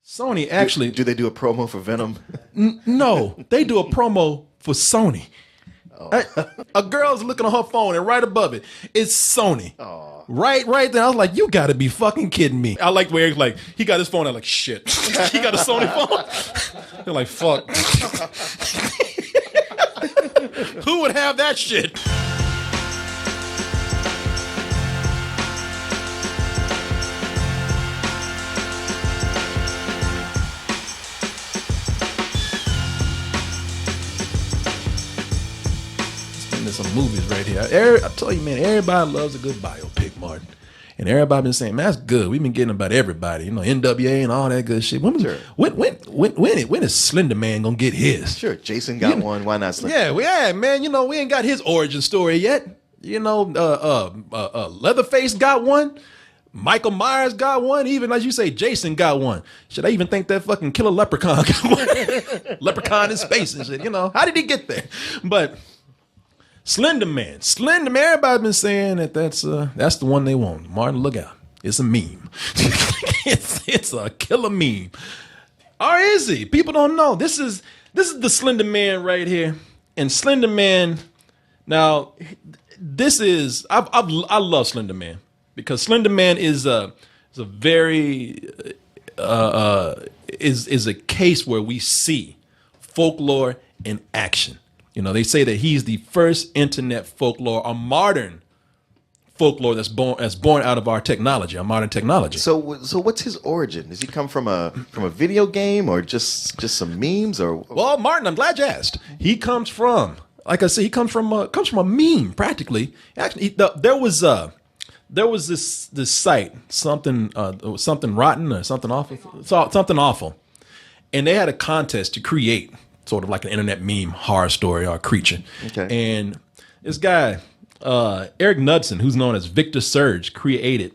Sony actually... Do they do a promo for Venom? No, they do a promo for Sony. Oh. A girl's looking on her phone, and right above it, it's Sony. Oh. Right there. I was like, you got to be fucking kidding me. I like where Eric's like, he got his phone. I'm like, shit. He got a Sony phone? They're like, fuck. Who would have that shit? Some movies right here. I tell you, man, everybody loves a good biopic, Martin. And everybody been saying, man, that's good. We've been getting about everybody, you know, NWA and all that good shit. When is Slender Man gonna get his? Sure, Jason got one. Why not Slender? Yeah, man. You know, we ain't got his origin story yet. You know, Leatherface got one. Michael Myers got one. Even as you say, Jason got one. Should I even think that fucking killer leprechaun got one? Leprechaun in space and shit. You know, how did he get there? But Slenderman. Everybody's been saying that's the one they want. Martin, look out. It's a meme. it's a killer meme. Or is he? People don't know. This is the Slenderman right here. And Slenderman, now this is I love Slenderman because Slenderman is a very is a case where we see folklore in action. You know, they say that he's the first internet folklore, a modern folklore that's born out of our technology, our modern technology. So what's his origin? Does he come from a video game or just some memes or? Well, Martin, I'm glad you asked. He comes from, like I said, he comes from a meme practically. Actually, there was this site, something rotten or something awful, and they had a contest to create sort of like an internet meme horror story or creature. Okay. And this guy, Eric Knudsen, who's known as Victor Surge, created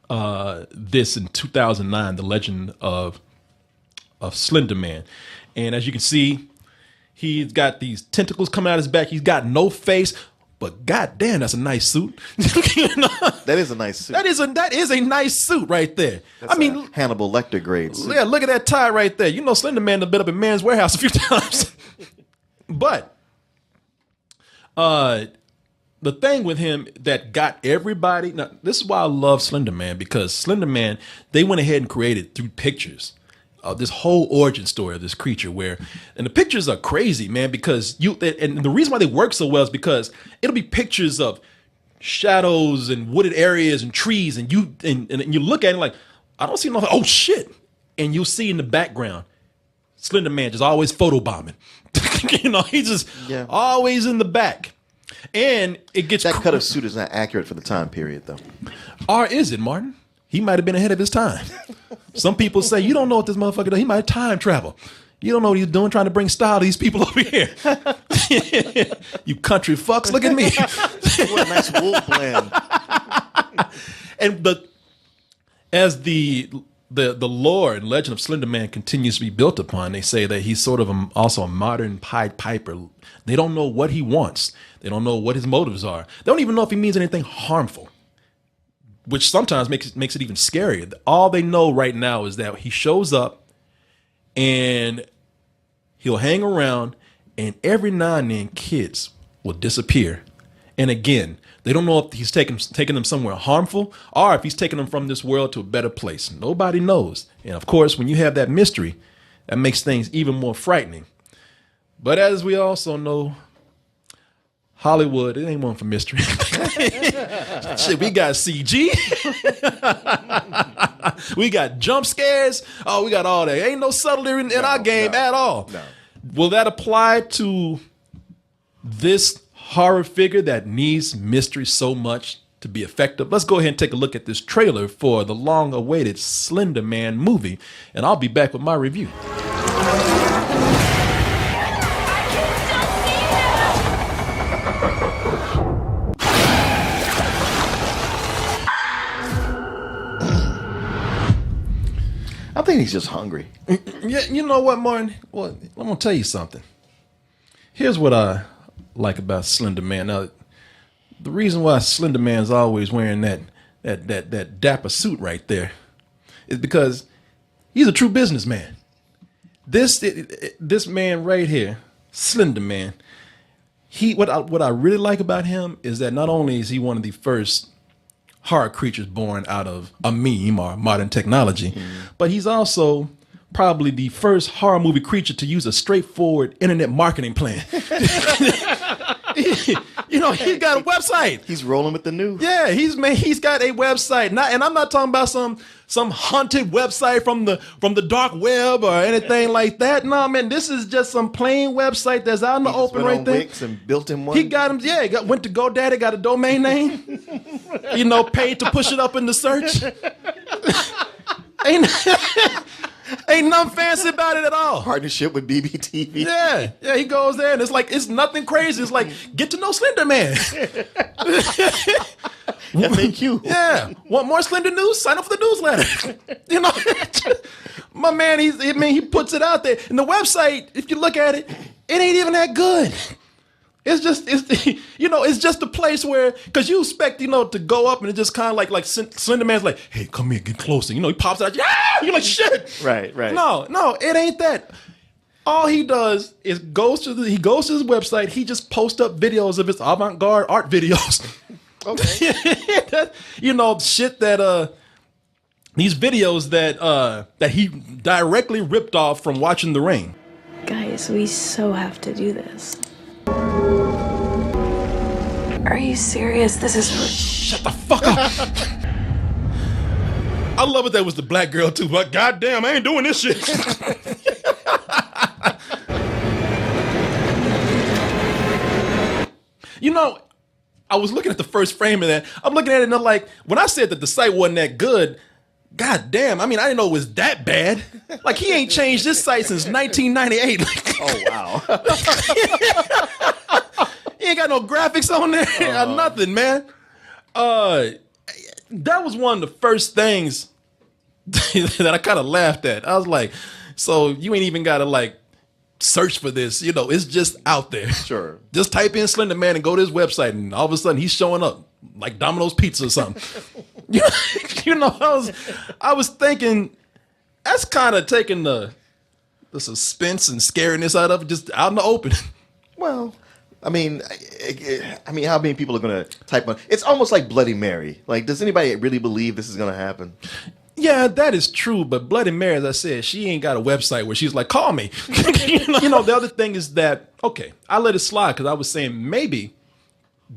this in 2009, The Legend of Slenderman. And as you can see, he's got these tentacles coming out his back. He's got no face, but goddamn, that's a nice suit. You know? That is a nice suit. That is a nice suit right there. That's Hannibal Lecter grade suit. Yeah, look at that tie right there. You know, Slenderman has been up in Man's Warehouse a few times. But the thing with him that got everybody, now this is why I love Slenderman, because Slenderman, they went ahead and created through pictures this whole origin story of this creature and the pictures are crazy, man, because and the reason why they work so well is because it'll be pictures of shadows and wooded areas and trees, and you look at it like, I don't see nothing. Oh shit. And you'll see in the background, Slenderman just always photobombing. You know, he's just always in the back. And it gets that cut of suit is not accurate for the time period though. Or is it, Martin? He might have been ahead of his time. Some people say, you don't know what this motherfucker does. He might have time travel. You don't know what he's doing, trying to bring style to these people over here. You country fucks, look at me. What a nice wool blend. And as the lore and legend of Slenderman continues to be built upon, they say that he's sort of also a modern Pied Piper. They don't know what he wants. They don't know what his motives are. They don't even know if he means anything harmful, which sometimes makes it even scarier. All they know right now is that he shows up and he'll hang around, and every now and then kids will disappear. And again, they don't know if he's taking them somewhere harmful or if he's taking them from this world to a better place. Nobody knows. And of course, when you have that mystery, that makes things even more frightening. But as we also know, Hollywood, it ain't one for mystery. Shit, we got CG. We got jump scares. Oh, we got all that. Ain't no subtlety in our game at all. No. Will that apply to this horror figure that needs mystery so much to be effective? Let's go ahead and take a look at this trailer for the long-awaited Slender Man movie, and I'll be back with my review. I think he's just hungry. Yeah, you know what, Martin? Well, I'm gonna tell you something. Here's what I like about Slender Man. Now, the reason why Slender Man's always wearing that dapper suit right there is because He's a true businessman. This man right here, Slender Man. What I really like about him is that not only is he one of the first horror creatures born out of a meme or modern technology, but he's also probably the first horror movie creature to use a straightforward internet marketing plan. You know, he's got a website. He's rolling with the news. Yeah, he's got a website. And I'm not talking about some haunted website from the dark web or anything like that. No, man, this is just some plain website that's out in the open right there. Wix and built him one. He got him. Yeah, went to GoDaddy, got a domain name. You know, paid to push it up in the search. Ain't nothing fancy about it at all. Partnership with BBTV. Yeah, he goes there and it's nothing crazy. It's like, get to know Slender Man. FAQ. Yeah. Want more Slender news? Sign up for the newsletter. You know, my man, he puts it out there. And the website, if you look at it, it ain't even that good. It's just a place where, because you expect, to go up and it's just kind of like Slender Man's like, hey, come here, get closer. He pops out, yeah, you're like, shit. Right. No, it ain't that. All he does is goes to his website. He just posts up videos of his avant-garde art videos. Okay. Shit that, these videos that he directly ripped off from watching The Ring. Guys, we so have to do this. Are you serious? This is... Shut the fuck up. I love it that was the black girl too, but goddamn, I ain't doing this shit. I was looking at the first frame of that. I'm looking at it and I'm like, when I said that the site wasn't that good, god damn, I didn't know it was that bad. Like, he ain't changed this site since 1998. Oh, wow. He ain't got no graphics on there or nothing, man. That was one of the first things that I kind of laughed at. I was like, so you ain't even got to search for this. It's just out there. Sure. Just type in Slender Man and go to his website and all of a sudden he's showing up like Domino's Pizza or something. I was thinking that's kind of taking the suspense and scariness out of it, just out in the open. Well, how many people are going to type on? It's almost like Bloody Mary. Like, does anybody really believe this is going to happen? Yeah, that is true. But Bloody Mary, as I said, she ain't got a website where she's like, call me. The other thing is that, okay, I let it slide because I was saying maybe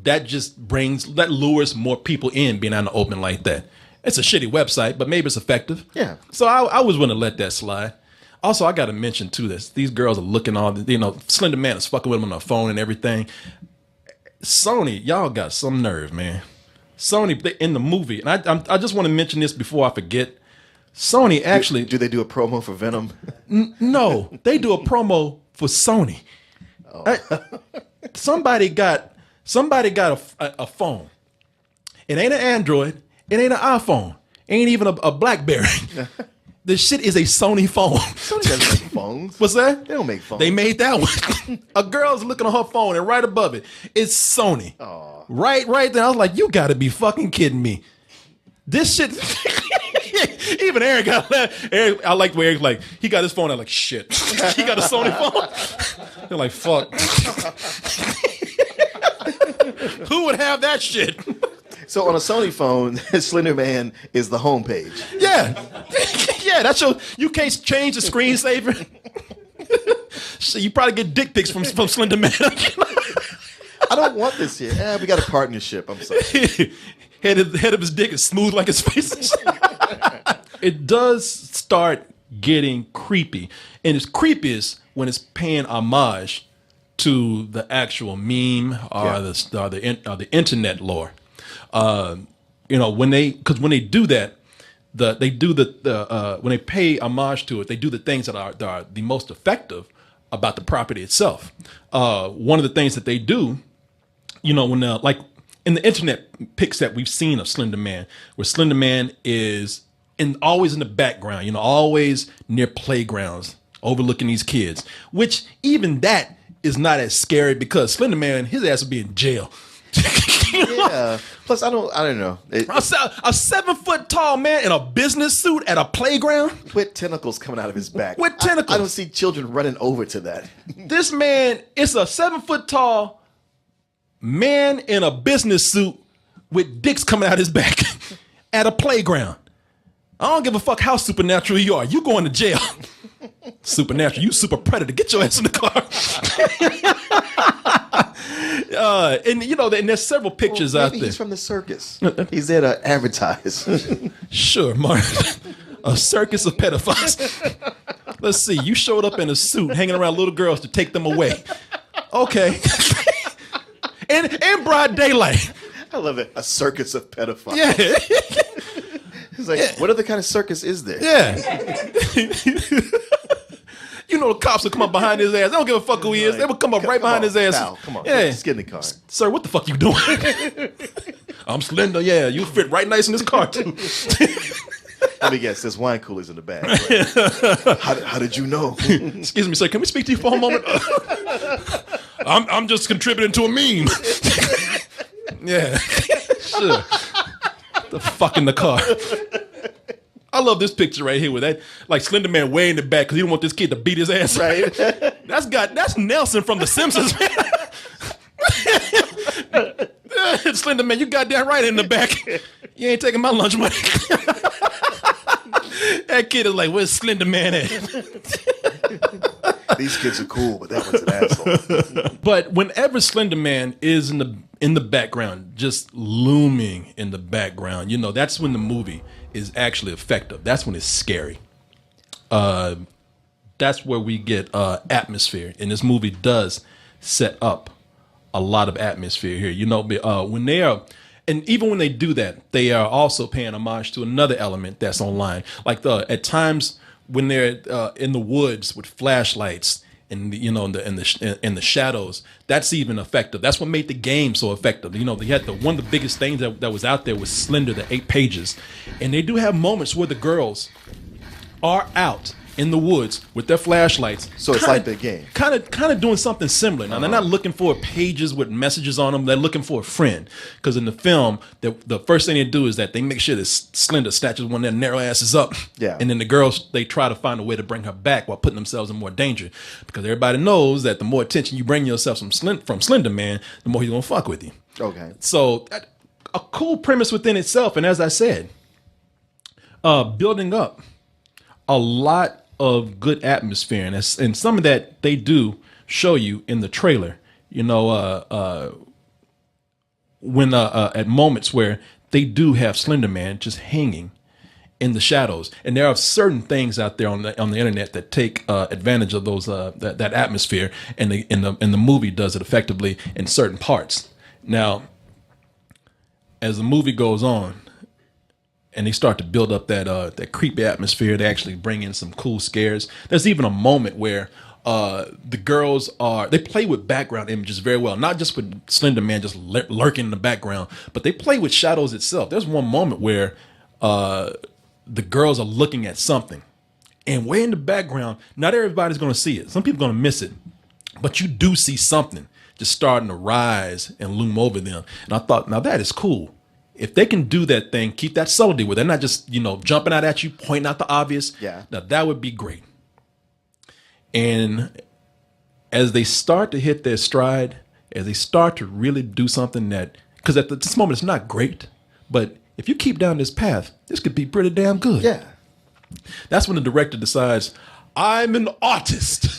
that lures more people in being out in the open like that. It's a shitty website, but maybe it's effective. Yeah. So I was going to let that slide. Also, I got to mention too this. These girls are looking Slender Man is fucking with them on the phone and everything. Sony, y'all got some nerve, man. Sony, in the movie, and I just want to mention this before I forget. Sony actually... Do they do a promo for Venom? No, they do a promo for Sony. Oh. Somebody got a phone. It ain't an Android. It ain't an iPhone. It ain't even a BlackBerry. This shit is a Sony phone. Sony doesn't make phones. What's that? They don't make phones. They made that one. A girl's looking on her phone, and right above it, it's Sony. Aww. Right there. I was like, you got to be fucking kidding me. This shit... Even Aaron got Aaron, I like where Eric's like, he got his phone. I'm like, shit. He got a Sony phone. They're like, fuck. Who would have that shit? So on a Sony phone, Slender Man is the homepage. Yeah. Yeah, that's you can't change the screensaver. So you probably get dick pics from Slender Man. I don't want this here. We got a partnership. I'm sorry. Head of his dick is smooth like his face. It does start getting creepy. And it's creepiest when it's paying homage to the actual meme or the internet lore. When they do that, when they pay homage to it, they do the things that are the most effective about the property itself. One of the things that they do, when like in the internet pics that we've seen of Slender Man, where Slender Man is always in the background, always near playgrounds, overlooking these kids, which even that is not as scary because Slender Man, his ass would be in jail. Yeah. Plus, I don't know. A 7 foot tall man in a business suit at a playground With tentacles coming out of his back. with tentacles. I don't see children running over to that. This man, it's a 7 foot tall man in a business suit with dicks coming out his back at a playground. I don't give a fuck how supernatural you are. You going to jail. Supernatural. You super predator. Get your ass in the car. And you know, and there's several pictures out there. He's from the circus. He's there to advertise. Sure, Martin. A circus of pedophiles. Let's see. You showed up in a suit, hanging around little girls to take them away. Okay. in broad daylight. I love it. A circus of pedophiles. Yeah. He's like, what other kind of circus is there? Yeah. You know the cops will come up behind his ass. They don't give a fuck who he is. They will come up right behind his ass. Pal, come on. Yeah. Just get in the car. Sir, what the fuck you doing? I'm slender. Yeah, you fit right nice in this car too. Let me guess. There's wine coolers in the bag. Right? How did you know? Excuse me, sir. Can we speak to you for a moment? I'm just contributing to a meme. Yeah. Sure. The fuck in the car. I love this picture right here with that, like Slender Man way in the back because he don't want this kid to beat his ass. Right. That's Nelson from The Simpsons, man. Slender Man, you goddamn right in the back. You ain't taking my lunch money. That kid is like, where's Slender Man at? These kids are cool, but that one's an asshole. But whenever Slender Man is in the background, just looming in the background, you know, that's when the movie is actually effective. That's when it's scary. That's where we get atmosphere, and this movie does set up a lot of atmosphere here. You know, when they are, and even when they do that, they are also paying homage to another element that's online. Like at times when they're in the woods with flashlights and you know in the shadows, that's even effective. That's what made the game so effective. You know, they had one of the biggest things that was out there was Slender, the 8 pages, and they do have moments where the girls are out in the woods with their flashlights. So it's like the game. Kind of doing something similar. Now, they're not looking for pages with messages on them. They're looking for a friend. Because in the film, the first thing they do is that they make sure that Slender snatches one of their narrow asses up. Yeah. And then the girls, they try to find a way to bring her back while putting themselves in more danger. Because everybody knows that the more attention you bring yourself from Slender Man, the more he's going to fuck with you. Okay. So, a cool premise within itself. And as I said, building up a lot of good atmosphere, and some of that they do show you in the trailer. You know, when at moments where they do have Slender Man just hanging in the shadows, and there are certain things out there on the internet that take advantage of those that atmosphere, and the movie does it effectively in certain parts. Now, as the movie goes on, and they start to build up that creepy atmosphere, they actually bring in some cool scares. There's even a moment where the girls they play with background images very well, not just with Slender Man just lurking in the background, but they play with shadows itself. There's one moment where the girls are looking at something, and way in the background, not everybody's going to see it. Some people are going to miss it, but you do see something just starting to rise and loom over them. And I thought, now that is cool. If they can do that thing, keep that subtlety where they're not just, you know, jumping out at you, pointing out the obvious. Yeah. Now that would be great. And as they start to hit their stride, as they start to really do something that, because at this moment it's not great, but if you keep down this path, this could be pretty damn good. Yeah. That's when the director decides, I'm an artist.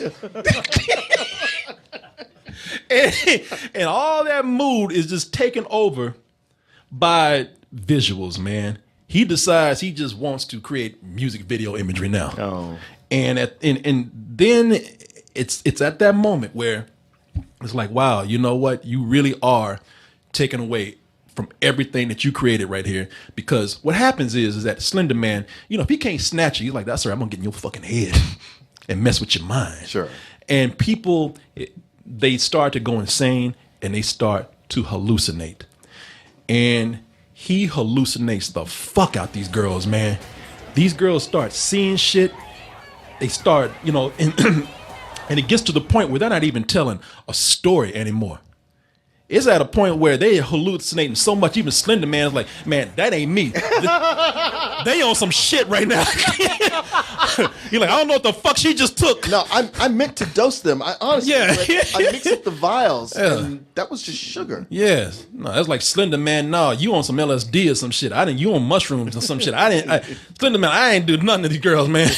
and all that mood is just taken over by visuals, man. He decides he just wants to create music video imagery now. Oh. And then it's at that moment where it's like, wow, you know what? You really are taken away from everything that you created right here. Because what happens is that Slender Man, you know, if he can't snatch you, he's like, that's right, I'm gonna get in your fucking head and mess with your mind. Sure. And people, they start to go insane and they start to hallucinate. And he hallucinates the fuck out these girls, man. These girls start seeing shit. They start, you know, and it gets to the point where they're not even telling a story anymore. it's at a point where they hallucinating so much. Even Slender Man is like, man, that ain't me. They on some shit right now. You're like, I don't know what the fuck she just took. No, I meant to dose them. I honestly, Yeah. I mixed up the vials, and that was just sugar. Yes, no, that's like Slender Man. No, you on some LSD or some shit. You on mushrooms or some shit. Slender Man, I ain't do nothing to these girls, man.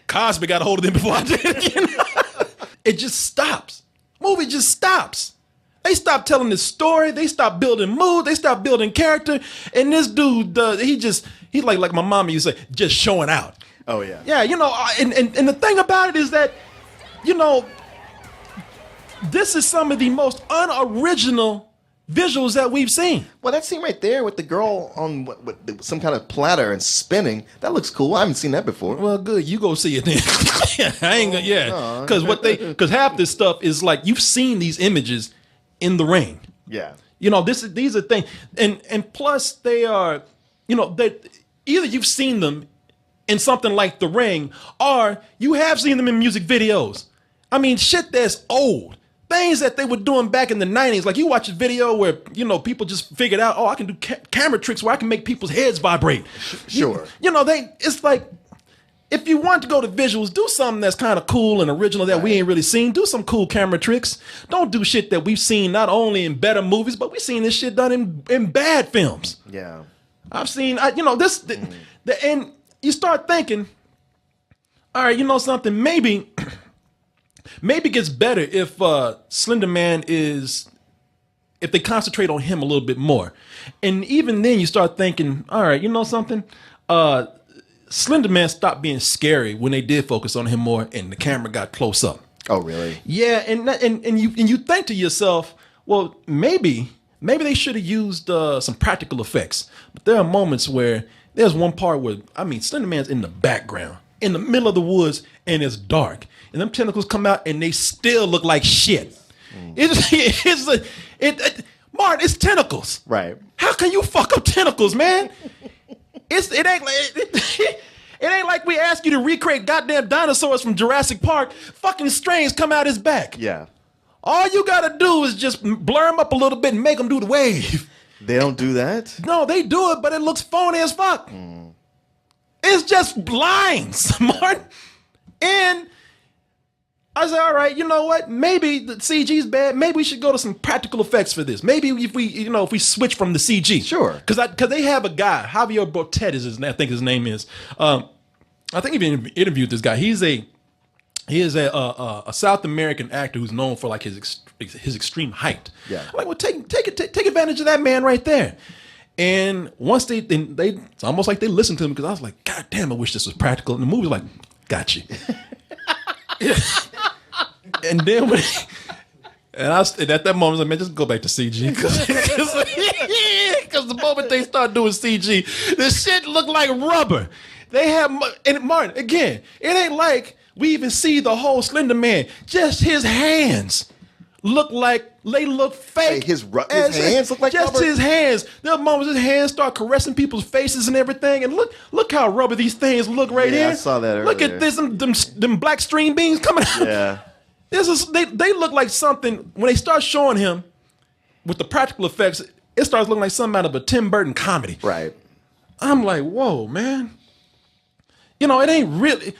Cosby got a hold of them before I did. You know? It just stops. Movie just stops. They stop telling the story. They stop building mood. They stop building character. And this dude, he's like my mama used to say, just showing out. Oh yeah. Yeah, you know, and the thing about it is that, you know, this is some of the most unoriginal visuals that we've seen. Well, that scene right there with the girl on with some kind of platter and spinning, that looks cool. I haven't seen that before. Well, good. You go see it then. I ain't gonna, yeah. Because half this stuff is like, you've seen these images in the ring. Yeah. You know, these are things, and plus they are, you know, that either you've seen them in something like The Ring, or you have seen them in music videos. I mean, shit that's old. Things that they were doing back in the 90s. Like, you watch a video where, you know, people just figured out, oh, I can do camera tricks where I can make people's heads vibrate. Sure. You know, it's like, if you want to go to visuals, do something that's kind of cool and original that we ain't really seen. Do some cool camera tricks. Don't do shit that we've seen not only in better movies, but we've seen this shit done in bad films. Yeah. I've seen, you know, and you start thinking, all right, you know something, maybe it gets better if Slender Man if they concentrate on him a little bit more. And even then you start thinking, all right, you know something, Slender Man stopped being scary when they did focus on him more and the camera got close up. Oh, really? Yeah, and you think to yourself, well, maybe they should have used some practical effects. But there are moments where there's one part where, I mean, Slender Man's in the background, in the middle of the woods, and it's dark. And them tentacles come out and they still look like shit. Martin, it's tentacles. Right. How can you fuck up tentacles, man? It ain't like we ask you to recreate goddamn dinosaurs from Jurassic Park. Fucking strings come out his back. Yeah. All you gotta do is just blur them up a little bit and make them do the wave. They don't do that? No, they do it, but it looks phony as fuck. It's just lines, Martin. And I said, all right, you know what? Maybe the CG's bad. Maybe we should go to some practical effects for this. Maybe if we switch from the CG. Sure. Because they have a guy, Javier Botet is his name, I think his name is. I think even interviewed this guy. He is a South American actor who's known for like his extreme height. Yeah. I'm like, well, take advantage of that man right there. And once it's almost like they listened to him, because I was like, God damn, I wish this was practical. And the movie was like, got you. And then and at that moment I was like, man, just go back to CG, because the moment they start doing CG, the shit looked like rubber. They have, and Martin, again, it ain't like we even see the whole Slender Man. Just his hands look fake. Hey, his hands look like just rubber? His hands. There are moments his hands start caressing people's faces and everything, and look how rubber these things look right here. I saw that earlier. Look at this, them black stream beams coming out. Yeah. They look like something, when they start showing him with the practical effects, it starts looking like something out of a Tim Burton comedy. Right. I'm like, whoa, man. You know, it ain't really.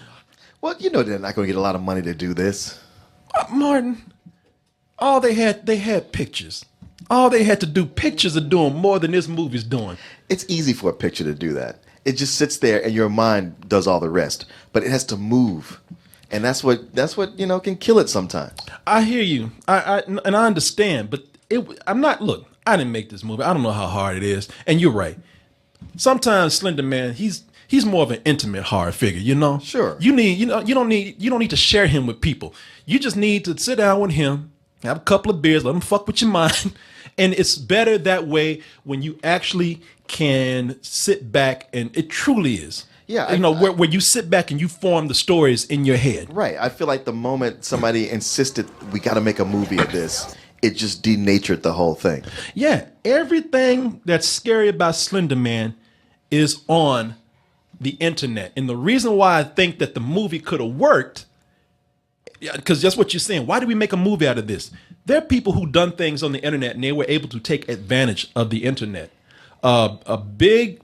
Well, you know they're not going to get a lot of money to do this. Martin, they had pictures. All they had to do, pictures are doing more than this movie's doing. It's easy for a picture to do that. It just sits there and your mind does all the rest. But it has to move. And that's what can kill it sometimes. I hear you. I understand, but I didn't make this movie. I don't know how hard it is. And you're right. Sometimes Slender Man, he's more of an intimate horror figure, you know? Sure. You don't need to share him with people. You just need to sit down with him, have a couple of beers, let him fuck with your mind. And it's better that way when you actually can sit back, and it truly is. Yeah, where you sit back and you form the stories in your head. Right. I feel like the moment somebody insisted we got to make a movie of this, it just denatured the whole thing. Yeah, everything that's scary about Slender Man is on the internet. And the reason why I think that the movie could have worked, because that's what you're saying. Why did we make a movie out of this? there are people who done things on the internet and they were able to take advantage of the internet. A big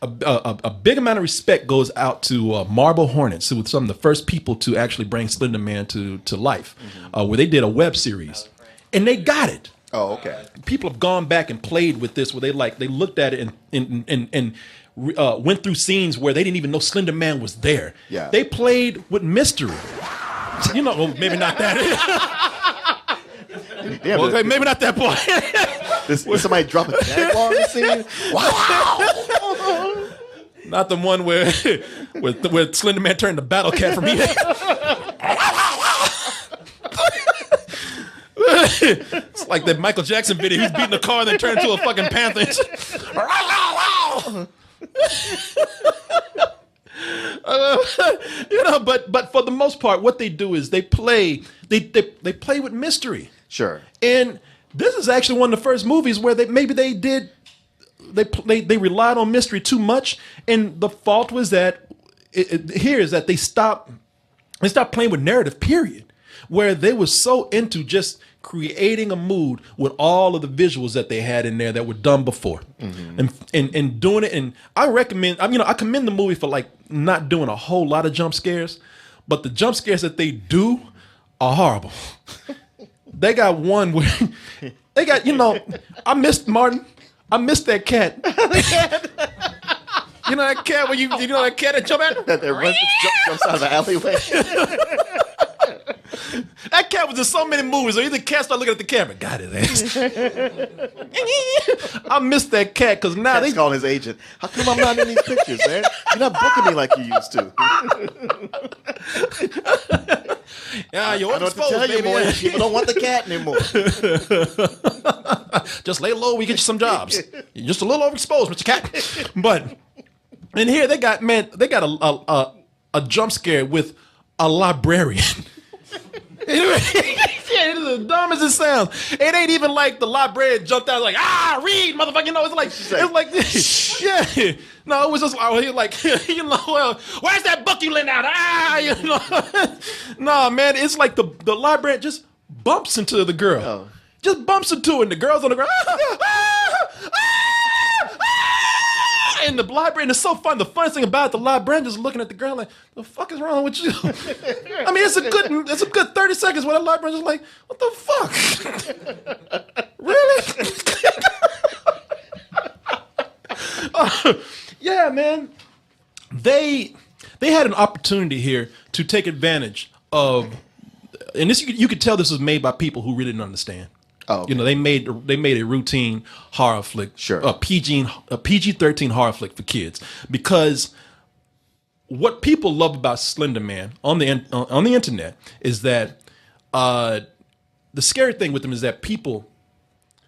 amount of respect goes out to Marble Hornets, who were some of the first people to actually bring Slender Man to life, where they did a web series, and they got it. Oh, okay. People have gone back and played with this, where they looked at it and went through scenes where they didn't even know Slender Man was there. Yeah. They played with mystery. Well, maybe not that. Damn, Okay, maybe not that point. did somebody drop a jaguar on the scene? Wow. Not the one where Slender Man turned the battle cat from here. It's like that Michael Jackson video. He's beating a car and then turned into a fucking panther. But for the most part, what they do is they play with mystery. Sure. And this is actually one of the first movies where they relied on mystery too much, and the fault was that they stopped playing with narrative. Period. Where they were so into just creating a mood with all of the visuals that they had in there that were done before, and doing it. And I commend the movie for like not doing a whole lot of jump scares, but the jump scares that they do are horrible. They got one where they got, I missed Martin. I missed that cat. You know that cat where you know that cat that jump out? That jumps out of the alleyway. That cat was in so many movies. Or either cat start looking at the camera. Got his ass. I missed that cat because now Cat's calling his agent. How come I'm not in these pictures, man? You're not booking me like you used to. Yeah, you I don't know what to tell you, boy. People don't want the cat anymore. Just lay low, we get you some jobs. You're just a little overexposed, Mr. Cat. But in here they got a jump scare with a librarian. It is as dumb as it sounds. It ain't even like the librarian jumped out like, read, motherfucker. It's like this. Yeah. No, it was just like, well, where's that book you lent out? No, man, it's like the librarian just bumps into the girl. Oh. Just bumps into her, and the girl's on the ground. And the librarian is so fun. The funniest thing about it, the librarian just looking at the girl like, the fuck is wrong with you? I mean, it's a good 30 seconds where the librarian just like, what the fuck? Really? Yeah, man. They had an opportunity here to take advantage of, and this you could tell this was made by people who really didn't understand. Oh, okay. They made a routine horror flick, sure, a PG-13 horror flick for kids, because what people love about Slender Man on the internet is that the scary thing with him is that people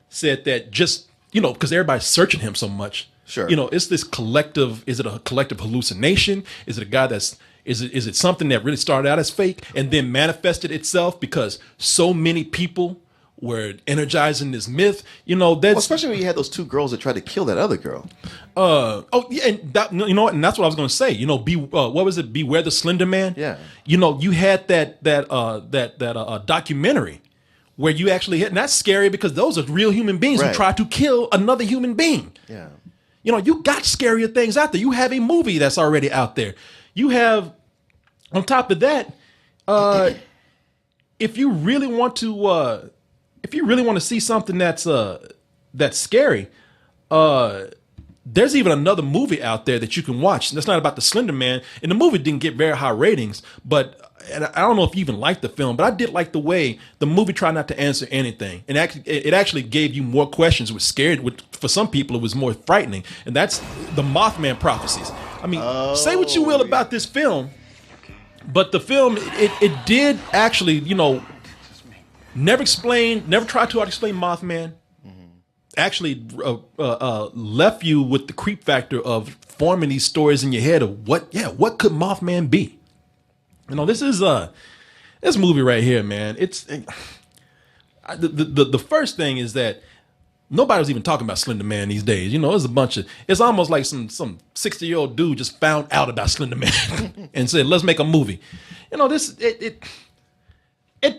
said that just because everybody's searching him so much, sure, it's this collective. Is it a collective hallucination? Is it a guy that's is it something that really started out as fake and then manifested itself because so many people were energizing this myth, especially when you had those two girls that tried to kill that other girl. And that, and that's what I was going to say. What was it? Beware the Slender Man. Yeah. You had that documentary where you actually hit, and that's scary because those are real human beings who try to kill another human being. Yeah. You got scarier things out there. You have a movie that's already out there. You have, on top of that, if you really want to see something that's scary, there's even another movie out there that you can watch. That's not about the Slender Man, and the movie didn't get very high ratings. And I don't know if you even liked the film, but I did like the way the movie tried not to answer anything, and it actually gave you more questions. It was scared. For some people, it was more frightening, and that's the Mothman prophecies. I mean, say what you will about this film, but the film it did actually, never tried to explain Mothman. Actually left you with the creep factor of forming these stories in your head of what could Mothman be? This is this movie right here, man. It's the first thing is that nobody was even talking about Slender Man these days. It's almost like some 60-year-old dude just found out about Slender Man and said, let's make a movie. And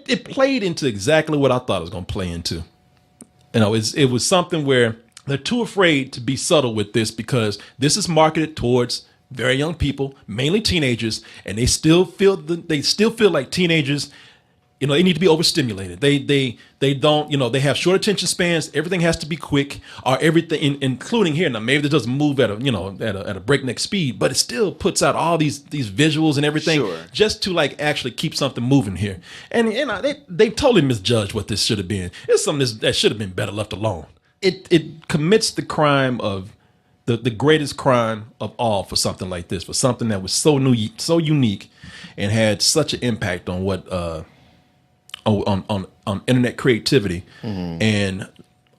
it played into exactly what I thought it was going to play into. You know, it was something where they're too afraid to be subtle with this because this is marketed towards very young people, mainly teenagers, and they still feel like teenagers. You know, they need to be overstimulated. They don't, you know, they have short attention spans. Everything has to be quick, or everything, including here. Now, maybe it doesn't move at a breakneck speed, but it still puts out all these visuals and everything just to like actually keep something moving here. And you know, they totally misjudged what this should have been. It's something that should have been better left alone. It commits the crime of the greatest crime of all for something like this, for something that was so new, so unique, and had such an impact on what. On internet creativity and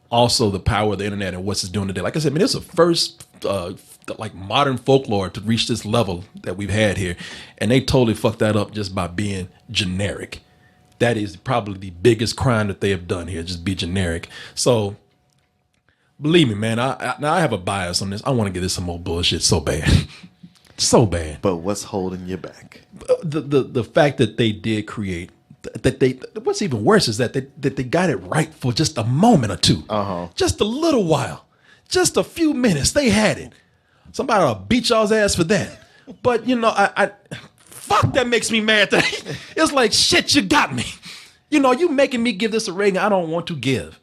also the power of the internet and what's it's doing today. Like I said, man, it's the first like modern folklore to reach this level that we've had here, and they totally fucked that up just by being generic. That is probably the biggest crime that they have done here, just be generic. So believe me, man, I have a bias on this. I want to get this some more bullshit so bad. So bad. But what's holding you back? The fact that they did create what's even worse is that they got it right for just a moment or two. Just a little while. Just a few minutes. They had it. Somebody will beat y'all's ass for that. But you know, I fuck, that makes me mad. It's like, shit, you got me. You know, you making me give this a rating I don't want to give.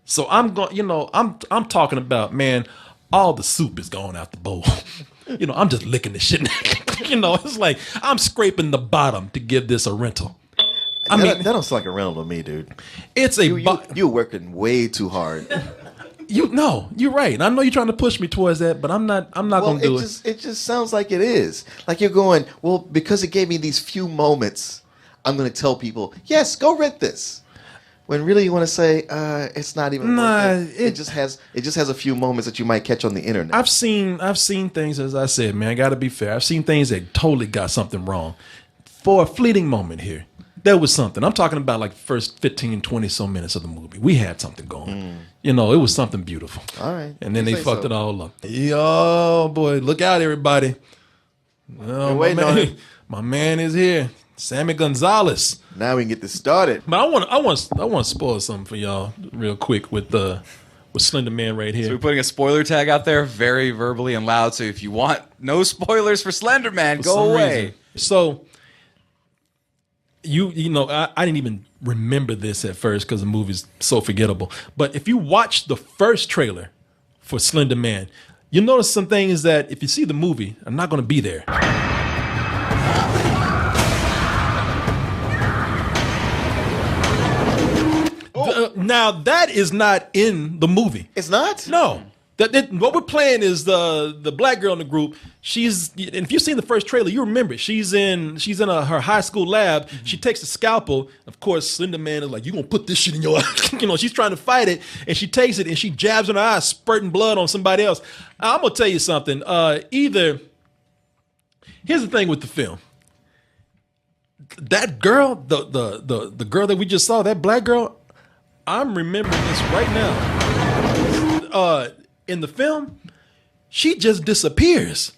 So I'm going, you know, I'm talking about, man, all the soup is going out the bowl. You know, I'm just licking the shit. You know, it's like I'm scraping the bottom to give this a rental. I mean, that don't sound like a rental to me, dude. It's you're working way too hard. You're right. And I know you're trying to push me towards that, but I'm not going to do it. It just sounds like it is. Like you're going, well, because it gave me these few moments, I'm going to tell people, yes, go rent this. When really you want to say, it's not even worth it. It just has a few moments that you might catch on the internet. I've seen things, as I said, man, I got to be fair. I've seen things that totally got something wrong. For a fleeting moment here, there was something. I'm talking about like first 15, 20 so minutes of the movie. We had something going. You know, it was something beautiful. All right. And then they fucked it all up. Yo, boy, look out, everybody. Oh, my man is here. Sammy Gonzalez. Now we can get this started. But I want to spoil something for y'all real quick with Slender Man right here. So we're putting a spoiler tag out there, very verbally and loud. So if you want no spoilers for Slender Man, go away. Reason. So you know, I didn't even remember this at first because the movie's so forgettable. But if you watch the first trailer for Slender Man, you'll notice some things that if you see the movie are not going to be there. Now that is not in the movie. It's not? No. What we're playing is the black girl in the group. And if you've seen the first trailer, you remember it. She's in her high school lab. Mm-hmm. She takes a scalpel. Of course, Slender Man is like, "You gonna put this shit in your eye?" You know, she's trying to fight it, and she takes it and she jabs in her eye, spurting blood on somebody else. I'm gonna tell you something. Here's the thing with the film. That girl, the girl that we just saw, that black girl, I'm remembering this right now. In the film, she just disappears.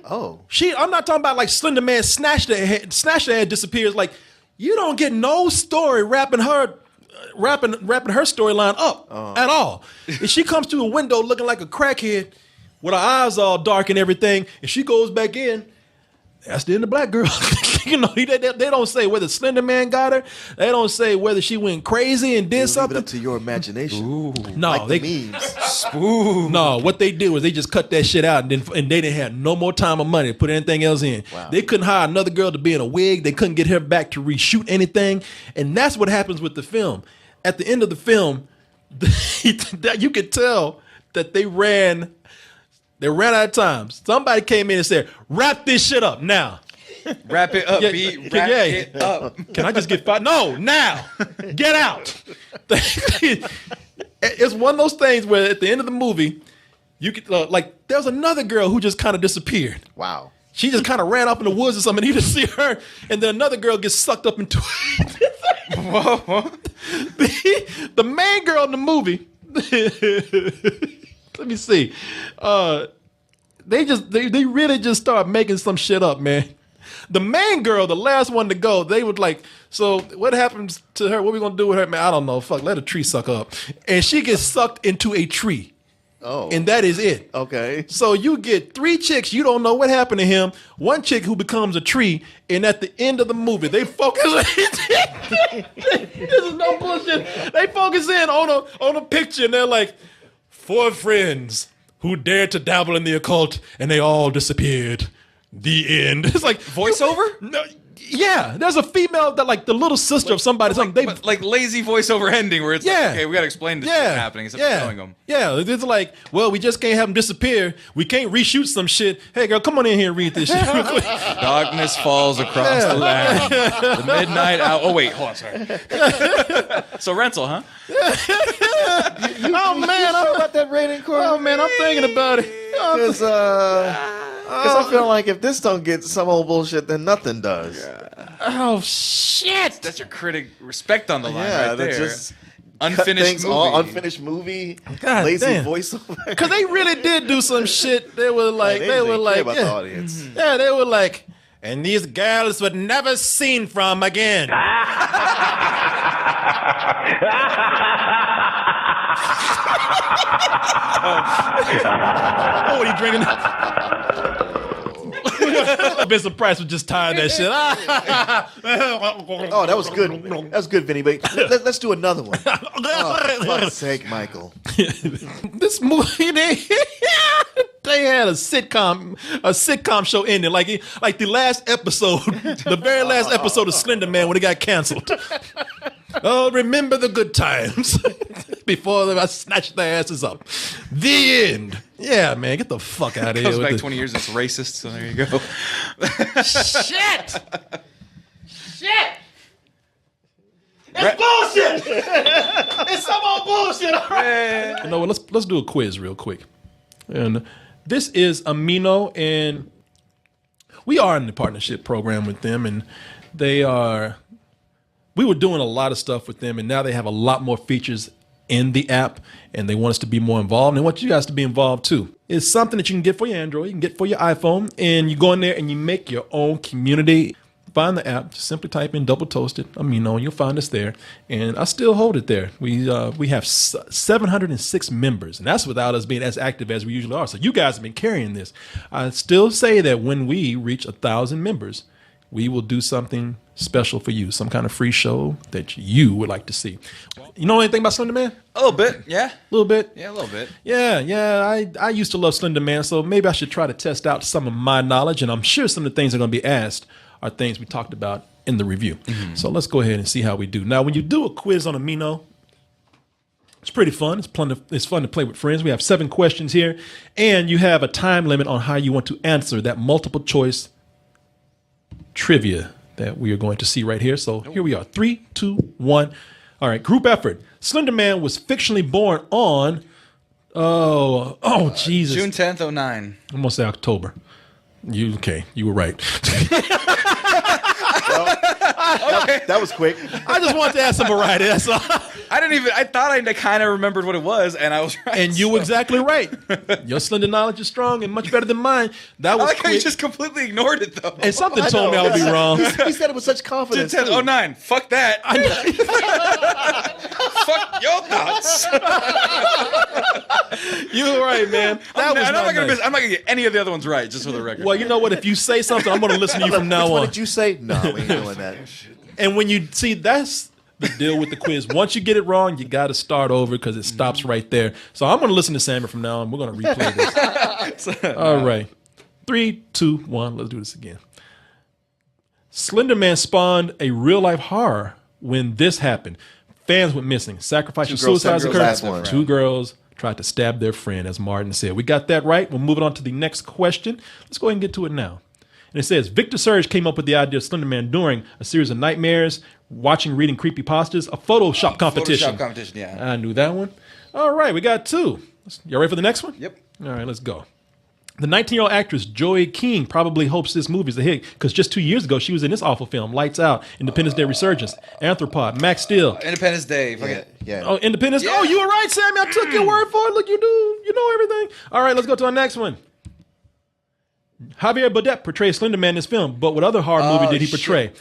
Oh. I'm not talking about like Slender Man snatched her head, disappears. Like, you don't get no story wrapping her storyline up at all. If she comes through a window looking like a crackhead with her eyes all dark and everything, and she goes back in, that's the end of Black Girl. You know, they don't say whether Slender Man got her. They don't say whether she went crazy and did something. Leave it up to your imagination. Ooh. No, like the memes. Spoon. No, what they did was they just cut that shit out, and they didn't have no more time or money to put anything else in. Wow. They couldn't hire another girl to be in a wig. They couldn't get her back to reshoot anything, and that's what happens with the film. At the end of the film, you could tell that they ran out of time. Somebody came in and said, "Wrap this shit up now." Wrap it up, Yeah, B. Wrap it up. Can I just get fired? No, now. Get out. It's one of those things where at the end of the movie, you could like there's another girl who just kind of disappeared. Wow. She just kind of ran off in the woods or something. You just see her, and then another girl gets sucked up into it. Whoa. The main girl in the movie. Let me see. They really just start making some shit up, man. The main girl, the last one to go, they would like, so what happens to her? What we gonna do with her? Man, I don't know. Fuck, let a tree suck her up. And she gets sucked into a tree. Oh. And that is it. Okay. So you get 3 chicks, you don't know what happened to him. 1 chick who becomes a tree, and at the end of the movie, they focus this is no bullshit. They focus in on a picture and they're like, 4 friends who dared to dabble in the occult and they all disappeared. The end. It's like Voiceover? No, yeah, there's a female that like the little sister of somebody. But like lazy voiceover ending where it's Yeah. like, okay, we got to explain this shit happening instead of showing them. Yeah, it's like, well, we just can't have them disappear. We can't reshoot some shit. Hey, girl, come on in here and read this shit real quick. Darkness falls across the land. The midnight hour. Oh, wait, hold on, sorry. So rental, huh? Oh, man. About that rating, Corey? Oh, man, I'm thinking about it. Because I feel like if this don't get some old bullshit, then nothing does. Oh, shit. That's your critic respect on the line Yeah, right there. that's just Unfinished movie. Unfinished movie. God lazy damn. voiceover. Because they really did do some shit. They were like, They they were didn't like, care about the yeah. audience. Yeah, they were like, and these girls were never seen from again. Oh, what are you drinking? Vincent Price was just tired of that shit. Oh, that was good. That was good, Vinny. But let's do another one. Oh, for fuck's sake, Michael. This movie, they had a sitcom show ending, like the last episode, the very last episode of Slender Man when it got canceled. Oh, remember the good times before I snatched their asses up. The end. Yeah, man, get the fuck out of here. Goes back 20 years, it's racist, so there you go. Shit! It's bullshit! It's some old bullshit, all right? You know what, let's do a quiz real quick. And this is Amino, and we are in the partnership program with them, and we were doing a lot of stuff with them, and now they have a lot more features in the app, and they want us to be more involved, and they want you guys to be involved too. It's something that you can get for your Android, you can get for your iPhone, and you go in there and you make your own community. Find the app, just simply type in Double Toasted Amino, and you'll find us there. And I still hold it there. We have 706 members, and that's without us being as active as we usually are. So you guys have been carrying this. I still say that when we reach 1,000 members, we will do something special for you, some kind of free show that you would like to see. You know anything about Slender Man? A little bit, yeah. A little bit? Yeah, a little bit. Yeah. I used to love Slender Man, so maybe I should try to test out some of my knowledge, and I'm sure some of the things that are going to be asked are things we talked about in the review. Mm-hmm. So let's go ahead and see how we do. Now, when you do a quiz on Amino, it's pretty fun. It's fun to play with friends. We have 7 questions here, and you have a time limit on how you want to answer that multiple choice trivia that we are going to see right here. So here we are. 3, 2, 1. All right, group effort. Slender Man was fictionally born on, Jesus. June 10th, 09. I'm going to say October. You were right. That was quick. I just wanted to add some variety. That's all. I thought I kind of remembered what it was, and I was right. And you were exactly right. Your Slender knowledge is strong and much better than mine. That was I like how you quick. just completely ignored it, though. And something told me I would be wrong. He said it with such June confidence. 10th, too. 09. Fuck that. Fuck your thoughts. You were right, man. That was I'm not nice. gonna get any of the other ones right, just for the record. Well, you know what? If you say something, I'm going to listen to you from now What on. did you say? No, we ain't doing that. And when you see, that's the deal with the quiz. Once you get it wrong, you got to start over because it stops right there. So I'm going to listen to Sammy from now on. We're going to replay this. All right. 3, 2, 1. Let's do this again. Slender Man spawned a real life horror when this happened. Fans went missing. Sacrifice and suicides occurred. 2 girls tried to stab their friend, as Martin said. We got that right. We'll move it on to the next question. Let's go ahead and get to it now. And it says, Victor Surge came up with the idea of Slender Man during a series of nightmares, reading creepypastas, a Photoshop competition. Photoshop competition, yeah. I knew that one. All right, we got 2. Y'all ready for the next one? Yep. All right, let's go. The 19-year-old actress Joy King probably hopes this movie is a hit because just 2 years ago, she was in this awful film, Lights Out, Independence Day Resurgence, Anthropod, Max Steel. Independence Day. Forget. Yeah. Oh, Independence. Yeah. Oh, you were right, Sammy. I took your word for it. Look, you know everything. All right, let's go to our next one. Javier Bardem portrays Slenderman in this film, but what other horror movie did he portray?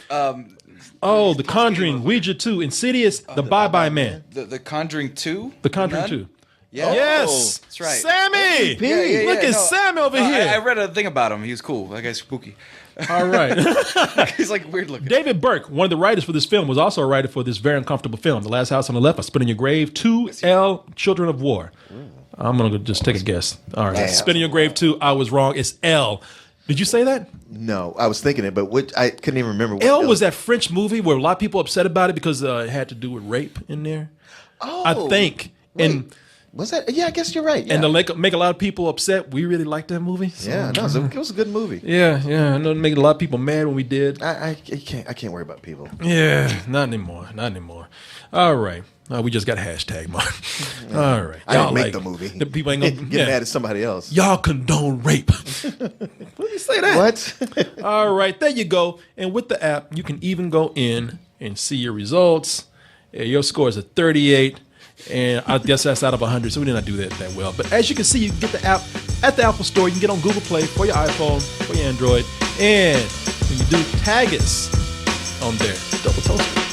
The Conjuring, Ouija 2, Insidious, The Bye-Bye Man. The Conjuring 2? The Conjuring Nun? 2. Yeah. Yes. That's right. Sammy! Yeah, Look at Sammy over here. I read a thing about him. He was cool. That guy's spooky. All right. He's like weird looking. David Burke, one of the writers for this film, was also a writer for this very uncomfortable film, The Last House on the Left, I Spit in Your Grave 2, L, Children of War. I'm going to just take a guess. All right. Damn. Spit in Your Grave 2, I was wrong. It's L. Did you say that? No, I was thinking it, but I couldn't even remember. What L was that French movie where a lot of people upset about it because it had to do with rape in there. Oh, I think. wait. And Was that? Yeah, I guess you're right. Yeah. and to make a lot of people upset, we really liked that movie. So, Yeah, no, it was a good movie. yeah. I know it made a lot of people mad when we did. I can't worry about people. Yeah, not anymore. All right. We just got hashtag, Mark. All right. I didn't make like the movie. The people ain't gonna Get mad at somebody else. Y'all condone rape. What do you say that? What? All right, there you go. And with the app, you can even go in and see your results. Your score is a 38. And I guess that's out of 100, so we did not do that well. But as you can see, you can get the app at the Apple Store. You can get on Google Play for your iPhone, for your Android. And when you do, tag us on there. Double toast.